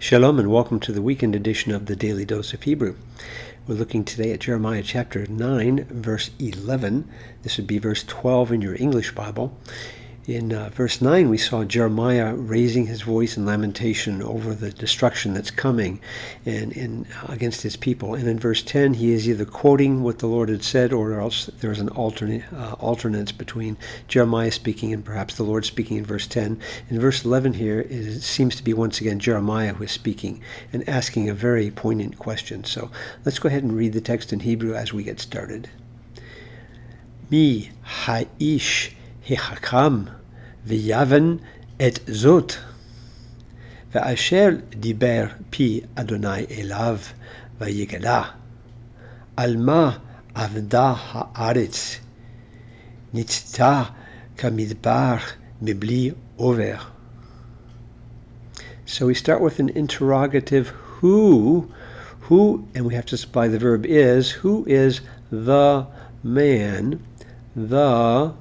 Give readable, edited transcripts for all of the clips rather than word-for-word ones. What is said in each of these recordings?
Shalom and welcome to the weekend edition of the Daily Dose of Hebrew. We're looking today at Jeremiah chapter 9, verse 11. This would be verse 12 in your English Bible. In verse 9, we saw Jeremiah raising his voice in lamentation over the destruction that's coming and against his people. And in verse 10, he is either quoting what the Lord had said, or else there's an alternance between Jeremiah speaking and perhaps the Lord speaking in verse 10. In verse 11 here, it seems to be once again Jeremiah who is speaking and asking a very poignant question. So let's go ahead and read the text in Hebrew as we get started. Mi ha'ish החכם ויבן את זאת, ואשר דיבר פי אדוני אליו ויגלה, על מה עבדה הארץ, ניצתה כמדבר מבלי עובר. So we start with an interrogative, who, and we have to supply the verb is, who is the man, the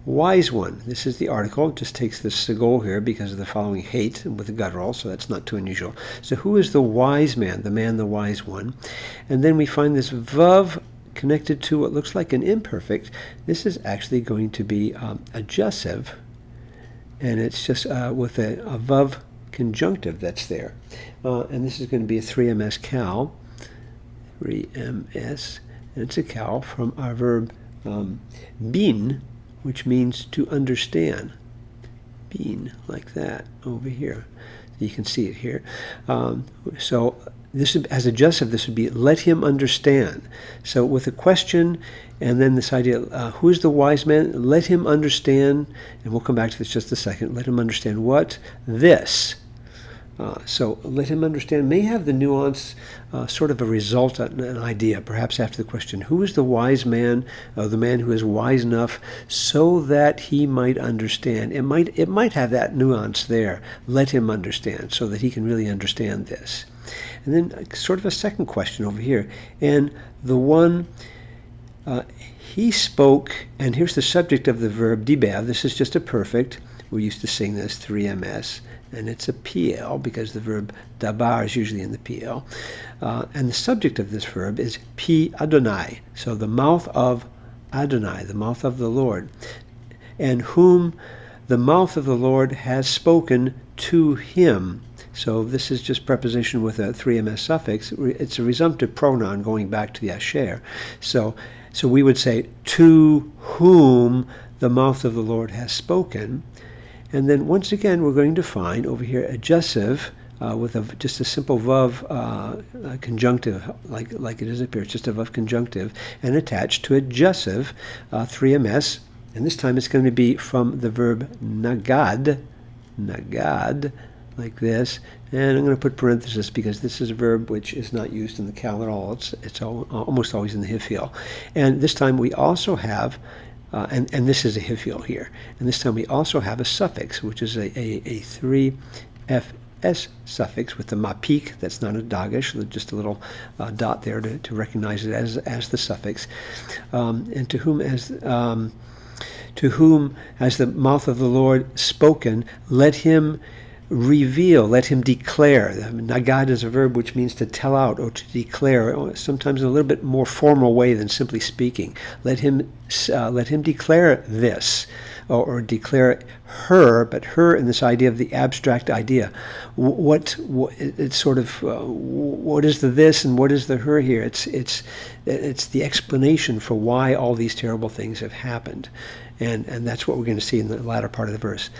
wise one. This is the article. It just takes the segol here because of the following hate with the guttural, so that's not too unusual. So who is the wise man, the wise one? And then we find this vav connected to what looks like an imperfect. This is actually going to be a jussive, and it's just with a vav conjunctive that's there. And this is going to be a 3ms cal, 3ms, and it's a cal from our verb bin, which means to understand. Being like that over here. You can see it here. So this would, as a jussive, this would be let him understand. So with a question and then this idea, who is the wise man? Let him understand, and we'll come back to this just a second. Let him understand what? This. So let him understand may have the nuance, sort of a result, an idea, perhaps after the question, who is the wise man, the man who is wise enough so that he might understand? It might have that nuance there. Let him understand so that he can really understand this. And then sort of a second question over here. And the one, he spoke, and here's the subject of the verb diber. This is just a perfect. We're used to saying this 3ms. And it's a PL because the verb dabar is usually in the PL. And the subject of this verb is Pi Adonai, so the mouth of Adonai, the mouth of the Lord, and whom the mouth of the Lord has spoken to him. So this is just preposition with a 3ms suffix. It's a resumptive pronoun going back to the asher. So we would say, to whom the mouth of the Lord has spoken. And then once again, we're going to find over here a jussive with just a simple vav conjunctive, like it is up here. It's just a vav conjunctive, and attached to a jussive 3ms. And this time it's going to be from the verb nagad, like this. And I'm going to put parenthesis because this is a verb which is not used in the cal at all. It's almost always in the hifil. And this time we also have and this is a hifil here. And this time we also have a suffix, which is a 3fs suffix with the mapik. That's not a dagesh, just a little dot there to recognize it as the suffix. And to whom has the mouth of the Lord spoken, let him reveal, let him declare. Nagad is a verb which means to tell out or to declare, sometimes in a little bit more formal way than simply speaking. Let him declare this, or declare her, but her in this idea of the abstract idea. What it's sort of what is the this and what is the her here? It's the explanation for why all these terrible things have happened, and that's what we're going to see in the latter part of the verse.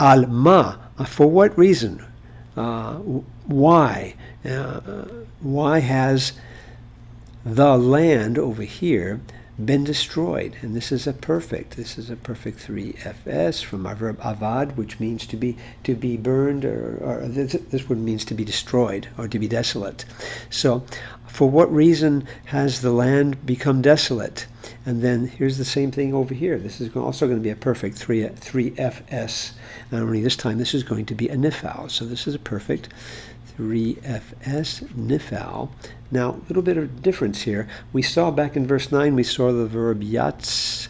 Al ma, for what reason? Why? Why has the land over here been destroyed? And this is a perfect 3fs from our verb avad, which means to be burned, or this word means to be destroyed or to be desolate. So for what reason has the land become desolate? And then here's the same thing over here. This is also going to be a perfect 3fs. And only this time this is going to be a nifal. So this is a perfect 3fs nifal. Now, a little bit of difference here. We saw back in verse 9, we saw the verb yatsat,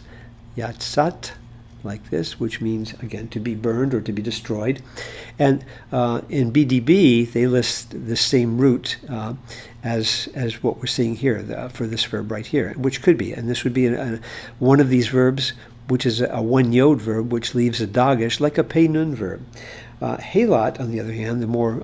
like this, which means, again, to be burned or to be destroyed. And in BDB, they list the same root as what we're seeing here for this verb right here, which could be, and this would be one of these verbs, which is a one-yod verb, which leaves a dagesh, like a pei nun verb. Halot, on the other hand, the more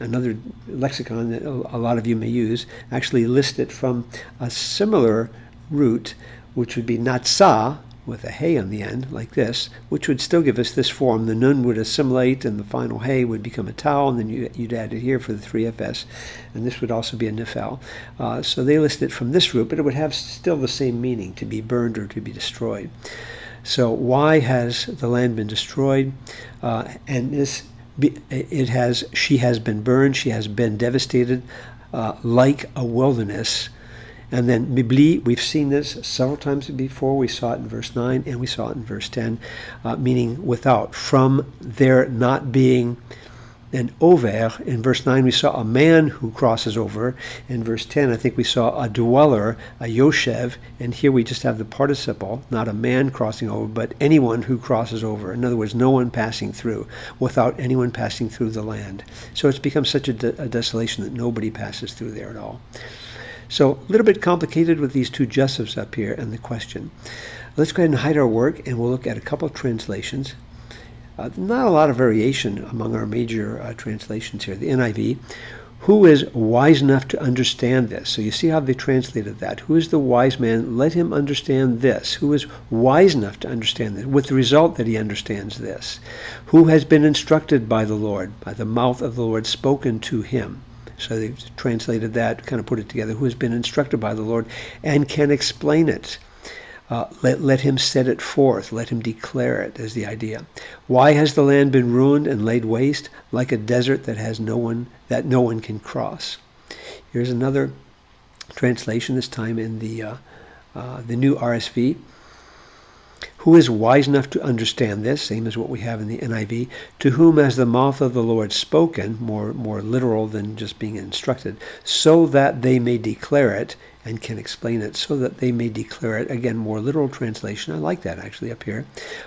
another lexicon that a lot of you may use, actually lists it from a similar root, which would be natsah, with a hay on the end, like this, which would still give us this form. The nun would assimilate, and the final hay would become a tau, and then you'd add it here for the 3fs, and this would also be a nifal. So they list it from this root, but it would have still the same meaning, to be burned or to be destroyed. So why has the land been destroyed? And she has been burned, she has been devastated like a wilderness. And then mibli, we've seen this several times before. We saw it in verse 9 and we saw it in verse 10, meaning without, from there not being an over. In verse 9 we saw a man who crosses over. In verse 10 I think we saw a dweller, a yoshev, and here we just have the participle, not a man crossing over, but anyone who crosses over. In other words, no one passing through, without anyone passing through the land. So it's become such a desolation that nobody passes through there at all. So a little bit complicated with these two justives up here and the question. Let's go ahead and hide our work, and we'll look at a couple of translations. Not a lot of variation among our major translations here. The NIV, who is wise enough to understand this? So you see how they translated that. Who is the wise man? Let him understand this. Who is wise enough to understand this? With the result that he understands this. Who has been instructed by the Lord, by the mouth of the Lord, spoken to him? So they've translated that, kind of put it together. Who has been instructed by the Lord and can explain it? Let him set it forth. Let him declare it, is the idea. Why has the land been ruined and laid waste, like a desert that no one can cross? Here's another translation, this time in the new RSV. Who is wise enough to understand this? Same as what we have in the NIV. To whom has the mouth of the Lord spoken, more literal than just being instructed, so that they may declare it and can explain it, so that they may declare it. Again, more literal translation. I like that actually up here.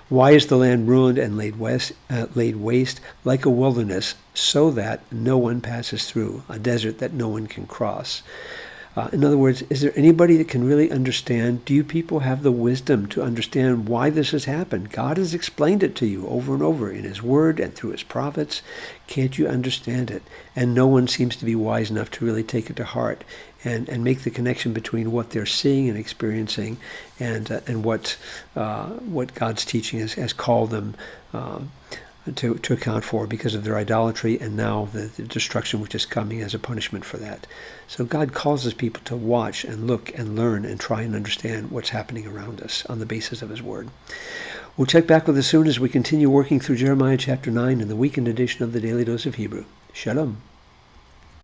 Why is the land ruined and laid waste like a wilderness, so that no one passes through, a desert that no one can cross? In other words, is there anybody that can really understand? Do you people have the wisdom to understand why this has happened? God has explained it to you over and over in his word and through his prophets. Can't you understand it? And no one seems to be wise enough to really take it to heart and make the connection between what they're seeing and experiencing and what God's teaching has called them to account for because of their idolatry, and now the destruction which is coming as a punishment for that. So God causes people to watch and look and learn and try and understand what's happening around us on the basis of his word. We'll check back with us soon as we continue working through Jeremiah chapter 9 in the weekend edition of the Daily Dose of Hebrew. Shalom.